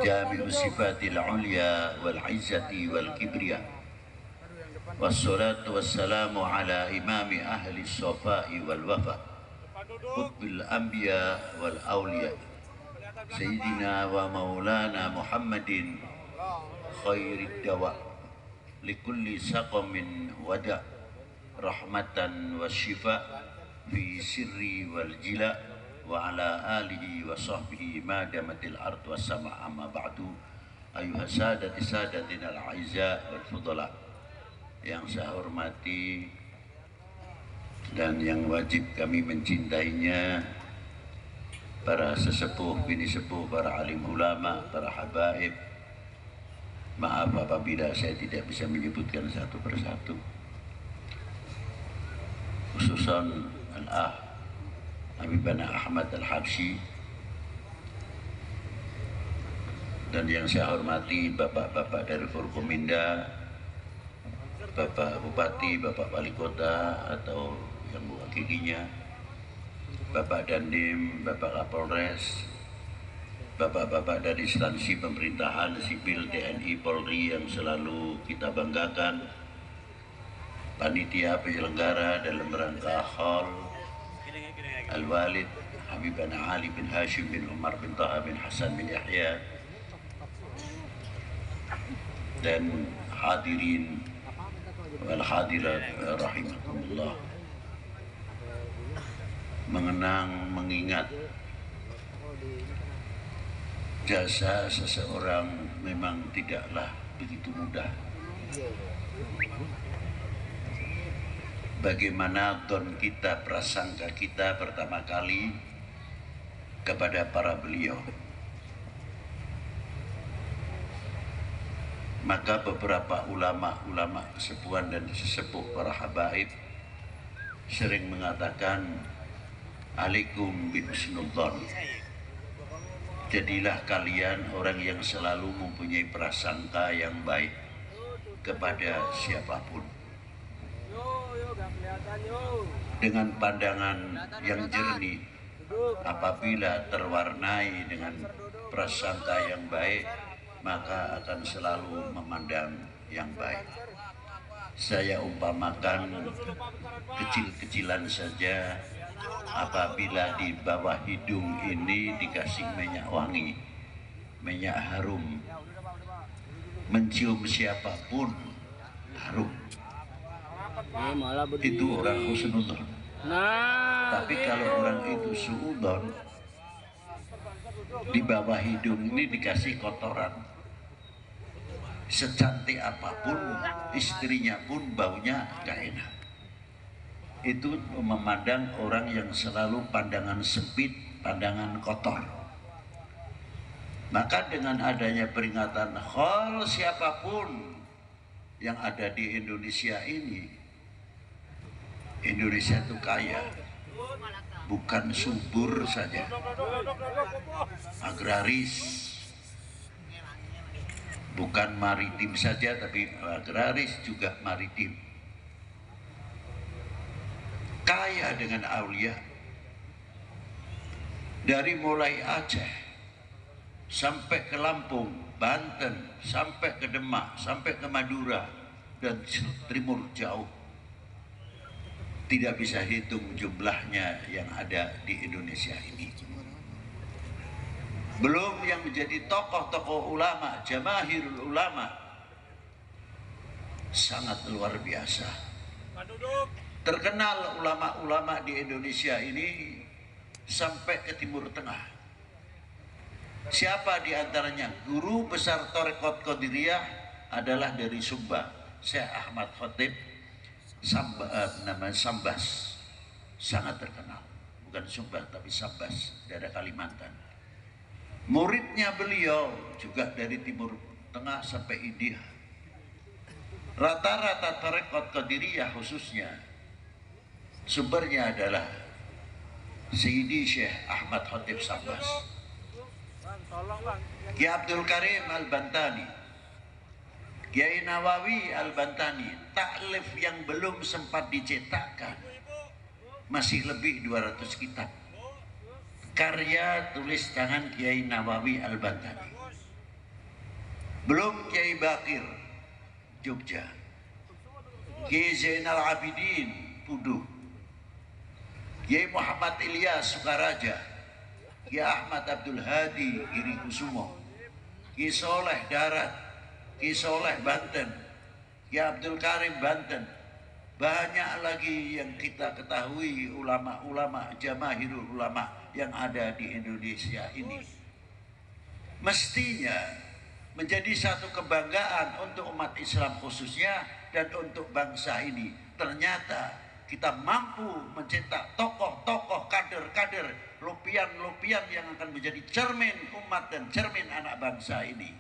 jami'u sifatil ulya wal izzati wal kibriya, wassalatu wassalamu ala imami ahli sofai wal wafa, qutbil anbiya wal awliya, sayyidina wa maulana Muhammadin khairid dawa likulli saqamin wada, rahmatan wa syifa fi sirri wal jila, wa ala alihi wa sahbihi ma damatil ard wa sama. Amma ba'du, ayuha sadatina al-aizza wal fudala, yang saya hormati dan yang wajib kami mencintainya, para sesepuh, bini sepuh, para alim ulama, para habaib. Maaf apabila saya tidak bisa menyebutkan satu persatu, khususan al-ah Habibana Ahmad Al-Habsyi, dan yang saya hormati bapak-bapak dari Forkominda, Bapak Bupati, Bapak Wali Kota atau yang mewakilinya, Bapak Dandim, Bapak Kapolres, bapak-bapak dari instansi pemerintahan sipil, TNI, Polri yang selalu kita banggakan, panitia penyelenggara dalam rangka Haul Al-Walid Habibana Ali bin Hashim bin Umar bin Taha bin Hasan bin Yahya, dan hadirin wal hadirat rahimakumullah. Mengingat jasa seseorang memang tidaklah begitu mudah. Bagaimana don kita, prasangka kita pertama kali kepada para beliau. Maka beberapa ulama-ulama kesepuhan dan sesepuh para habaib sering mengatakan, alaikum bi husnudzon, jadilah kalian orang yang selalu mempunyai prasangka yang baik kepada siapapun, dengan pandangan yang jernih. Apabila terwarnai dengan prasangka yang baik, maka akan selalu memandang yang baik. Saya umpamakan kecil-kecilan saja, apabila di bawah hidung ini dikasih minyak wangi, minyak harum, mencium siapapun harum, itu orang husnudzon. Tapi kalau orang itu suudzon, di bawah hidung ini dikasih kotoran, secantik apapun istrinya pun baunya gak enak. Itu memandang orang yang selalu pandangan sempit, pandangan kotor. Maka dengan adanya peringatan khol siapapun yang ada di Indonesia ini, Indonesia itu kaya, bukan subur saja, agraris, bukan maritim saja, tapi agraris juga maritim, kaya dengan aulia. Dari mulai Aceh sampai ke Lampung, Banten, sampai ke Demak, sampai ke Madura, dan timur jauh, tidak bisa hitung jumlahnya yang ada di Indonesia ini. Belum yang menjadi tokoh-tokoh ulama, jamaahirul ulama, sangat luar biasa. Terkenal ulama-ulama di Indonesia ini sampai ke Timur Tengah. Siapa di antaranya? Guru besar Thariqat Qadiriyah adalah dari Sumba, Syekh Ahmad Khatib namanya Sambas, sangat terkenal. Bukan Sumba tapi Sambas, daerah Kalimantan. Muridnya beliau juga dari Timur Tengah sampai India. Rata-rata Thariqat Qadiriyah khususnya sumbernya adalah Sayyidi Syekh Ahmad Khatib Sambas, Kiai Abdul Karim Al-Bantani, Kiai Nawawi Al-Bantani. Taklif yang belum sempat dicetakkan masih lebih 200 kitab karya tulis tangan Kiai Nawawi Al-Bantani. belum Kiai Bakir Jogja, Kiai Zainal Abidin Puduh, Kiai Muhammad Ilyas Sukaraja, Kiai Ahmad Abdul Hadi Girikusumo, Kiai Soleh Darat, Kiai Soleh Banten, Kiai Abdul Karim Banten. Banyak lagi yang kita ketahui ulama-ulama, jamaahirul ulama yang ada di Indonesia ini. Mestinya menjadi satu kebanggaan untuk umat Islam khususnya dan untuk bangsa ini. Ternyata kita mampu mencetak tokoh-tokoh, kader-kader, lupian-lupian yang akan menjadi cermin umat dan cermin anak bangsa ini.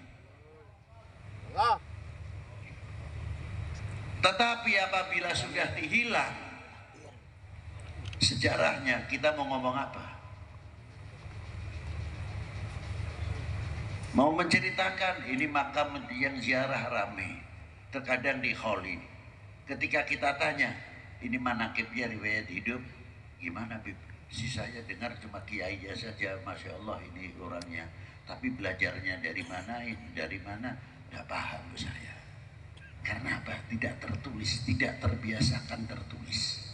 Tetapi apabila sudah dihilang sejarahnya, kita mau ngomong apa? Mau menceritakan ini makam yang ziarah rame, terkadang di Kholi. Ketika kita tanya, ini manakibnya riwayat hidup, gimana Bib? Si saya dengar cuma kiainya saja, Masya Allah ini orangnya. Tapi belajarnya dari mana, nggak paham saya. Karena apa? Tidak tertulis, tidak terbiasakan tertulis.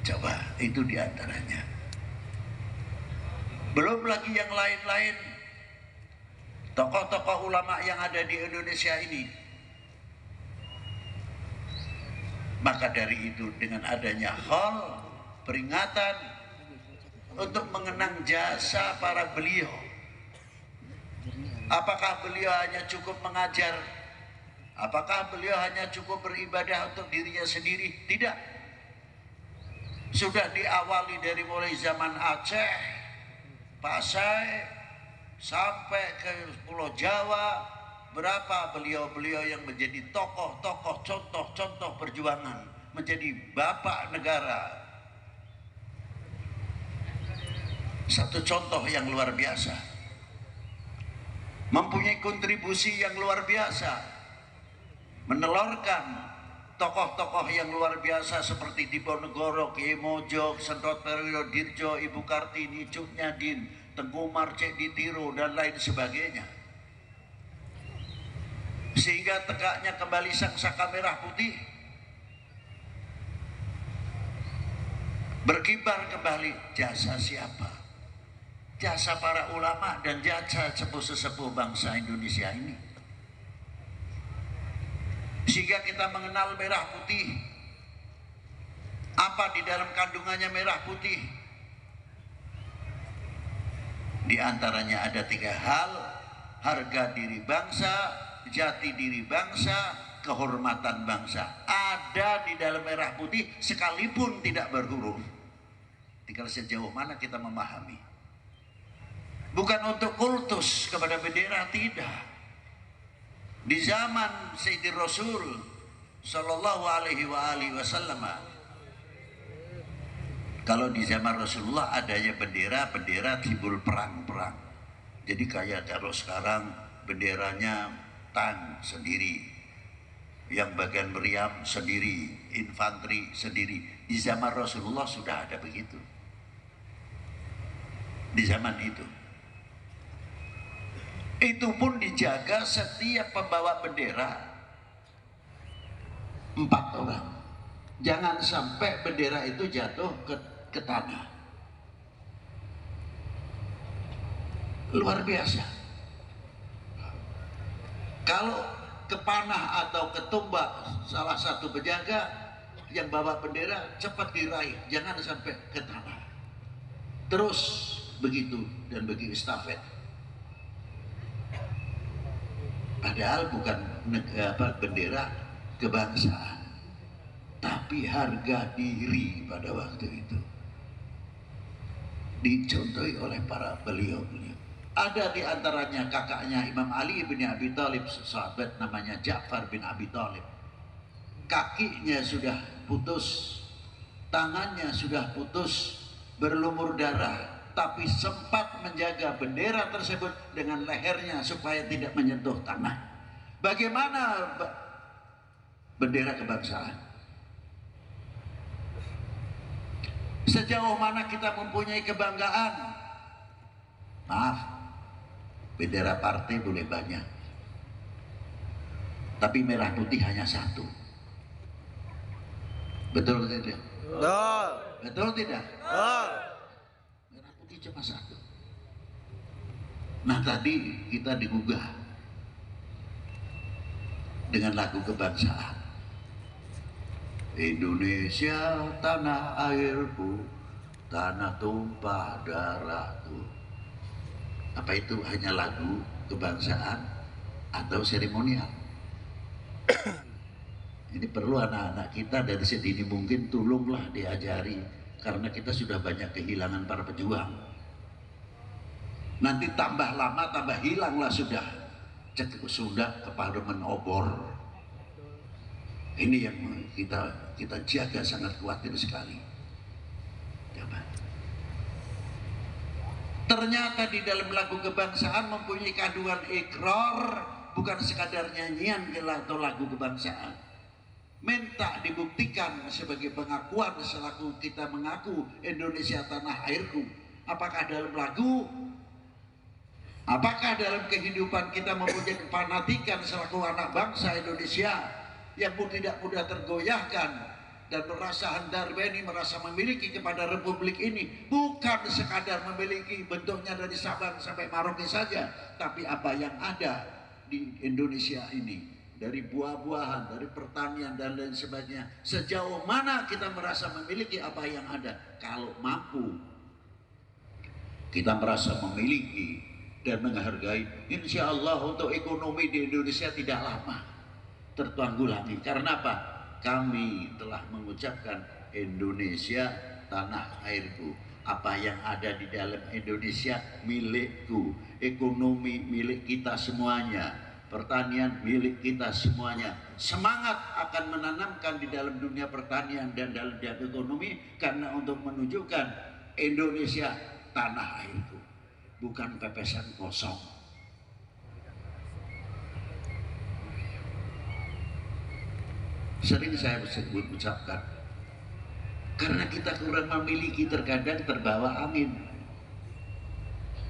Coba, itu diantaranya. Belum lagi yang lain-lain. Tokoh-tokoh ulama yang ada di Indonesia ini. Maka dari itu, dengan adanya hal peringatan untuk mengenang jasa para beliau. Apakah beliau hanya cukup mengajar? Apakah beliau hanya cukup beribadah untuk dirinya sendiri? Tidak. Sudah diawali dari mulai zaman Aceh, Pasai, sampai ke Pulau Jawa. Berapa beliau-beliau yang menjadi tokoh-tokoh, contoh-contoh perjuangan, menjadi bapak negara. Satu contoh yang luar biasa. Mempunyai kontribusi yang luar biasa. Menelurkan tokoh-tokoh yang luar biasa seperti Diponegoro, Kiai Mojok, Sentot Perwiro Dirjo, Ibu Kartini, Cuk Nyadin, Tengku Marcek Ditiro, dan lain sebagainya. Sehingga tegaknya kembali sang saka merah putih, berkibar kembali. Jasa siapa? Jasa para ulama dan jasa sepuh-sepuh bangsa Indonesia ini. Sehingga kita mengenal merah putih. Apa di dalam kandungannya merah putih? Di antaranya ada 3 hal: harga diri bangsa, jati diri bangsa, kehormatan bangsa. Ada di dalam merah putih sekalipun tidak berhuruf. Tinggal sejauh mana kita memahami. Bukan untuk kultus kepada bendera, tidak. Di zaman Sayyidi Rasul Sallallahu Alaihi Wasallam, kalau di zaman Rasulullah adanya bendera simbol perang-perang. Jadi kayak kalau sekarang benderanya tank sendiri, yang bagian meriam sendiri, infanteri sendiri. Di zaman Rasulullah sudah ada begitu. Di zaman itu pun dijaga setiap pembawa bendera 4 orang. Jangan sampai bendera itu jatuh ke tanah. Luar biasa. Kalau kepanah atau ketumbak salah satu penjaga yang bawa bendera, cepat diraih, jangan sampai ke tanah. Terus begitu dan begitu estafet. Padahal bukan bendera kebangsaan, tapi harga diri pada waktu itu dicontohi oleh para beliau-beliau. Ada di antaranya kakaknya Imam Ali bin Abi Thalib, sahabat namanya Ja'far bin Abi Thalib. Kakinya sudah putus, tangannya sudah putus, berlumur darah, tapi sempat menjaga bendera tersebut dengan lehernya supaya tidak menyentuh tanah. Bagaimana bendera kebangsaan? Sejauh mana kita mempunyai kebanggaan? Maaf, Bendera partai boleh banyak, tapi merah putih hanya satu. Betul tidak? Betul. Betul tidak? Betul. Merah putih cuma satu. Nah tadi kita digugah dengan lagu kebangsaan. Indonesia tanah airku, tanah tumpah darahku. Apa itu hanya lagu kebangsaan atau seremonial? Ini perlu anak-anak kita dari sedini mungkin tolonglah diajari, karena kita sudah banyak kehilangan para pejuang. Nanti tambah lama tambah hilanglah sudah kepada menobor. Ini yang kita jaga, sangat khawatir sekali. Coba. Ternyata di dalam lagu kebangsaan mempunyai kandungan ikrar, bukan sekadar nyanyian atau lagu kebangsaan. Minta dibuktikan sebagai pengakuan selaku kita mengaku Indonesia tanah airku. Apakah dalam lagu? Apakah dalam kehidupan kita mempunyai kefanatikan selaku anak bangsa Indonesia yang pun tidak mudah tergoyahkan dan merasa handarbeni, merasa memiliki kepada republik ini, bukan sekadar memiliki bentuknya dari Sabang sampai Merauke saja, tapi apa yang ada di Indonesia ini, dari buah-buahan, dari pertanian dan lain sebagainya, sejauh mana kita merasa memiliki apa yang ada. Kalau mampu kita merasa memiliki dan menghargai, insya Allah untuk ekonomi di Indonesia tidak lama tertanggulangi. Karena apa? Kami telah mengucapkan Indonesia tanah airku. Apa yang ada di dalam Indonesia milikku. Ekonomi milik kita semuanya, pertanian milik kita semuanya. Semangat akan menanamkan di dalam dunia pertanian dan dalam dunia ekonomi, karena untuk menunjukkan Indonesia tanah airku, bukan pepesan kosong. Sering saya ucapkan, karena kita kurang memiliki, terkadang terbawa angin.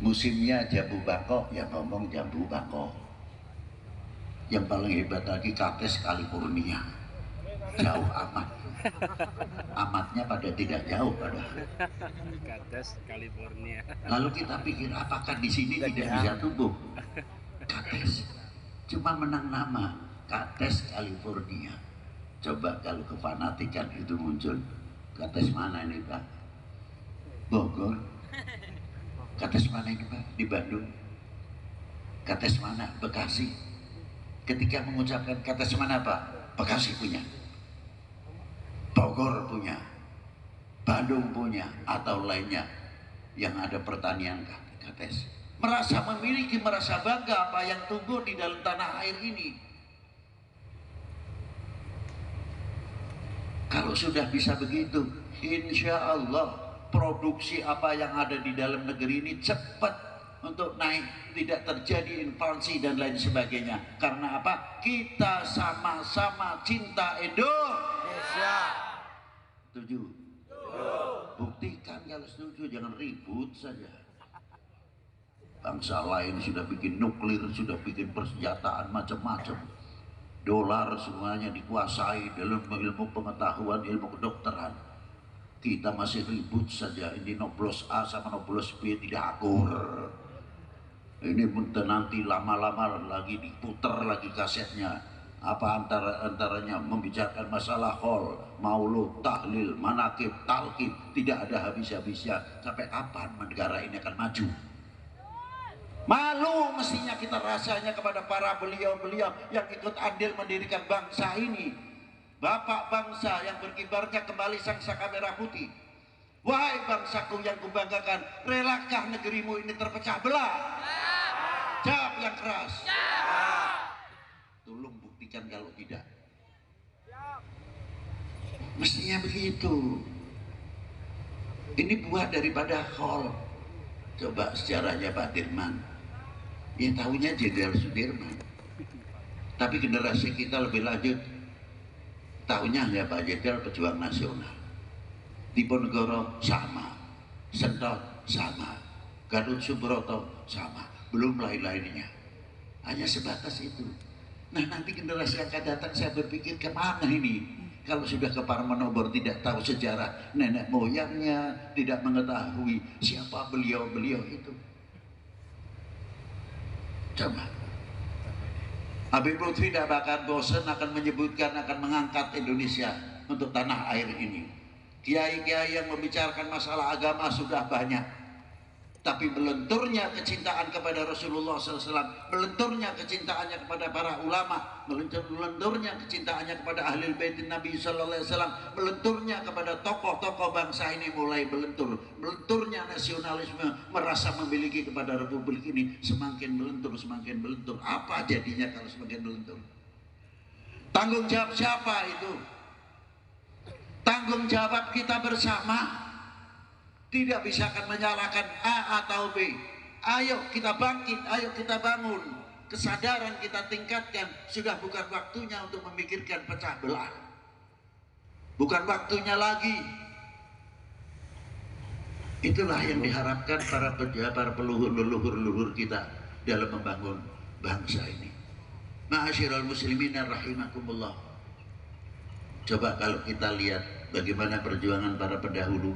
Musimnya jambu bangkok, ya ngomong jambu bangkok. Yang paling hebat lagi Kates California, jauh amat. Amatnya pada tidak jauh padahal. Kates California. Lalu kita pikir, apakah di sini tidak bisa tumbuh? Kates, cuma menang nama Kates California. Coba kalau kefanatikan itu muncul, Kates mana ini Pak? Bogor. Kates mana ini Pak? Di Bandung. Kates mana? Bekasi. Ketika mengucapkan Kates mana Pak? Bekasi punya, Bogor punya, Bandung punya, atau lainnya yang ada pertanian Kates. Merasa memiliki, merasa bangga apa yang tumbuh di dalam tanah air ini. Kalau sudah bisa begitu, insya Allah produksi apa yang ada di dalam negeri ini cepat untuk naik, tidak terjadi inflasi dan lain sebagainya. Karena apa? Kita sama-sama cinta Indonesia. Setuju? Buktikan kalau setuju, jangan ribut saja. Bangsa lain sudah bikin nuklir, sudah bikin persenjataan macam-macam. Dolar semuanya dikuasai dalam ilmu pengetahuan, ilmu kedokteran. Kita masih ribut saja, ini noblos A sama noblos B tidak akur. Ini nanti lama-lama lagi diputar lagi kasetnya. Apa antaranya membicarakan masalah hol, maulud, tahlil, manakib, talqib, tidak ada habis-habisnya. Sampai kapan negara ini akan maju? Malu mestinya kita rasanya kepada para beliau-beliau yang ikut andil mendirikan bangsa ini. Bapak bangsa yang berkibarnya kembali sangsaka merah putih. Wahai bangsaku yang kubanggakan, relakah negerimu ini terpecah belah? Jawab yang keras. Tolong buktikan kalau tidak. Mestinya begitu. Ini buah daripada khol. Coba sejarahnya Pak Dirman. Ya tahunya Jenderal Sudirman, tapi generasi kita lebih lanjut tahunya ya Pak Jenderal pejuang nasional. Diponegoro sama, Sentot sama, Gatot Subroto sama. belum lain-lainnya. Hanya sebatas itu. Nah, nanti generasi yang akan datang saya berpikir kemana ini? Kalau sudah ke Parmanobor tidak tahu sejarah nenek moyangnya, tidak mengetahui siapa beliau-beliau itu. Coba. Habib Lutfi tidak bakal bosan akan menyebutkan, akan mengangkat Indonesia untuk tanah air ini. Kiai-kiai yang membicarakan masalah agama sudah banyak. Tapi melenturnya kecintaan kepada Rasulullah SAW, melenturnya kecintaannya kepada para ulama, melenturnya kecintaannya kepada ahli bait Nabi SAW, melenturnya kepada tokoh-tokoh bangsa ini mulai melenturnya nasionalisme, merasa memiliki kepada republik ini semakin melentur. Apa jadinya kalau semakin melentur? Tanggung jawab siapa itu? Tanggung jawab kita bersama. Tidak bisa akan menyalahkan A atau B. Ayo kita bangkit, ayo kita bangun. Kesadaran kita tingkatkan. Sudah bukan waktunya untuk memikirkan pecah belah. Bukan waktunya lagi. Itulah yang diharapkan para leluhur kita dalam membangun bangsa ini. Ma'asyiral muslimin rahimakumullah. Coba kalau kita lihat bagaimana perjuangan para pendahulu.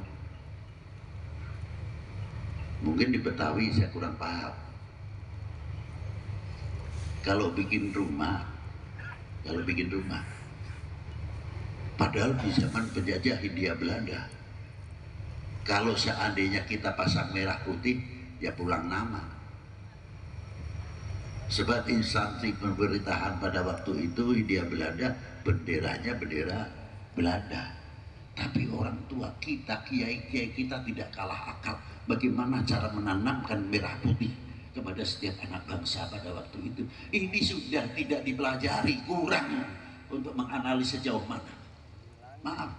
Mungkin di Betawi saya kurang paham. Kalau bikin rumah, padahal di zaman penjajah Hindia Belanda, kalau seandainya kita pasang merah putih, ya pulang nama. Sebab instansi pemerintahan pada waktu itu Hindia Belanda, benderanya bendera Belanda. Tapi orang tua kita, kiai-kiai kita tidak kalah akal. Bagaimana cara menanamkan merah putih kepada setiap anak bangsa pada waktu itu. Ini sudah tidak dipelajari, kurang untuk menganalisis sejauh mana. Maaf.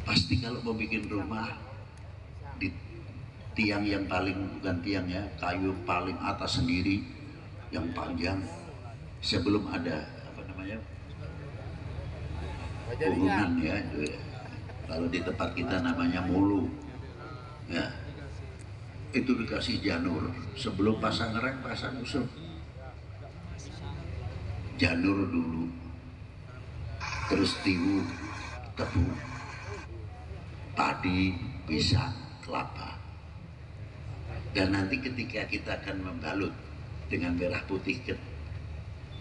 Pasti kalau mau bikin rumah di tiang yang paling, bukan tiang ya, kayu paling atas sendiri yang panjang, sebelum ada apa namanya, urunan ya. Kalau di tempat kita namanya mulu, ya, itu dikasih janur. Sebelum pasang reng, pasang usul, janur dulu, terus tiwu, tebu, padi, pisang, kelapa. Dan nanti ketika kita akan membalut dengan merah putih ke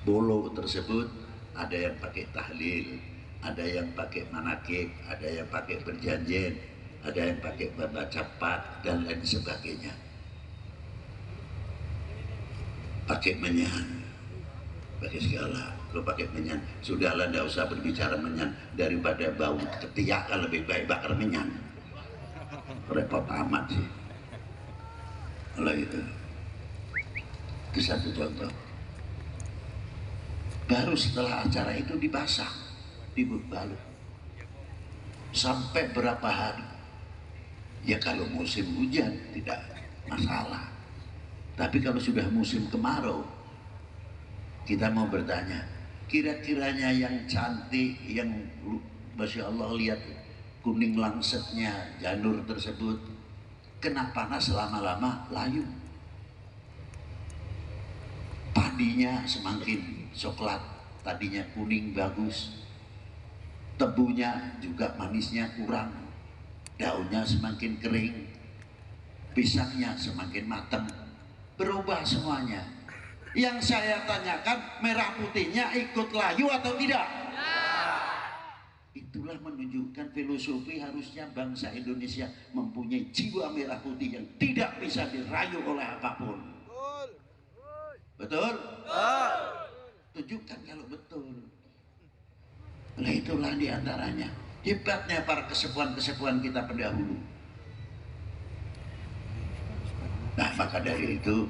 bolo tersebut, ada yang pakai tahlil, ada yang pakai manakib, ada yang pakai berjanjian, ada yang pakai membaca pat dan lain sebagainya. Pakai menyan, pakai segala. Kalau pakai menyan, sudahlah, tidak usah berbicara menyan, daripada bau ketiak lebih baik bakar menyan. Repot amat sih. Kalau itu satu contoh. Baru setelah acara itu dipasang, dibalut sampai berapa hari. Ya kalau musim hujan tidak masalah, tapi kalau sudah musim kemarau, kita mau bertanya, kira-kiranya yang cantik, yang Masya Allah, lihat kuning langsetnya janur tersebut, kena panas lama-lama layu. Padinya semakin coklat, tadinya kuning bagus. Tebunya juga manisnya kurang, daunnya semakin kering, pisangnya semakin matang, berubah semuanya. Yang saya tanyakan, merah putihnya ikut layu atau tidak? Itulah menunjukkan filosofi harusnya bangsa Indonesia mempunyai jiwa merah putih yang tidak bisa dirayu oleh apapun. Betul? Tunjukkan kalau betul. Nah, itulah diantaranya hebatnya para kesepuan-kesepuan kita pendahulu. Nah, maka dari itu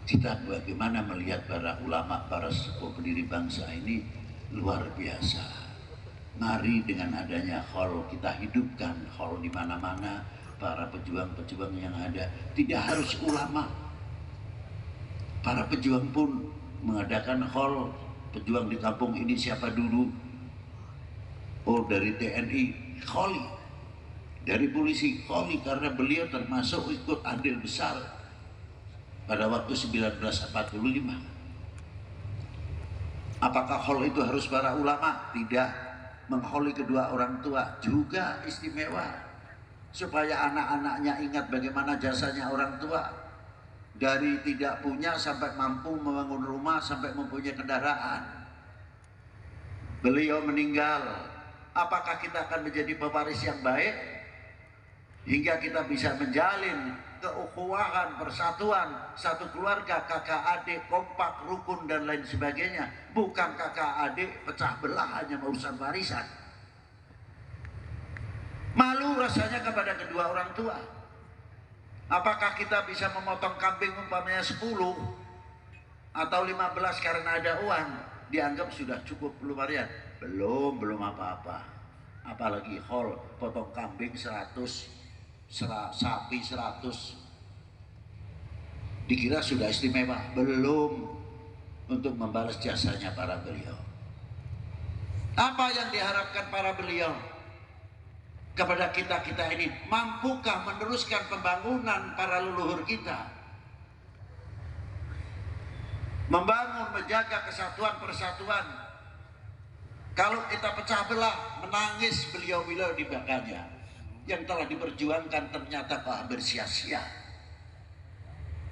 kita bagaimana melihat para ulama, para sepuh pendiri bangsa ini luar biasa. Mari dengan adanya khol kita hidupkan khol di mana-mana, para pejuang-pejuang yang ada. Tidak harus ulama, para pejuang pun mengadakan khol. Pejuang di kampung ini siapa dulu? Oh, dari TNI, kholi. dari polisi Kholi karena beliau termasuk ikut andil besar pada waktu 1945. Apakah khol itu harus para ulama? Tidak. Mengkholi kedua orang tua juga istimewa, supaya anak-anaknya ingat bagaimana jasanya orang tua, dari tidak punya sampai mampu membangun rumah, sampai mempunyai kendaraan. Beliau meninggal, apakah kita akan menjadi pewaris yang baik hingga kita bisa menjalin keukhuwahan, persatuan, satu keluarga, kakak adik, kompak, rukun dan lain sebagainya, bukan kakak adik pecah belah hanya urusan warisan. Malu rasanya kepada kedua orang tua. Apakah kita bisa memotong kambing umpamanya 10 atau 15 karena ada uang, dianggap sudah cukup lumayan? Belum apa-apa. Apalagi khol, potong kambing 100, sapi 100, dikira sudah istimewa. Belum, untuk membalas jasanya para beliau. Apa yang diharapkan para beliau kepada kita ini? Mampukah meneruskan pembangunan para leluhur kita, membangun, menjaga kesatuan persatuan? Kalau kita pecah belah, menangis beliau-beliau di belakangnya yang telah diperjuangkan ternyata hampir sia-sia.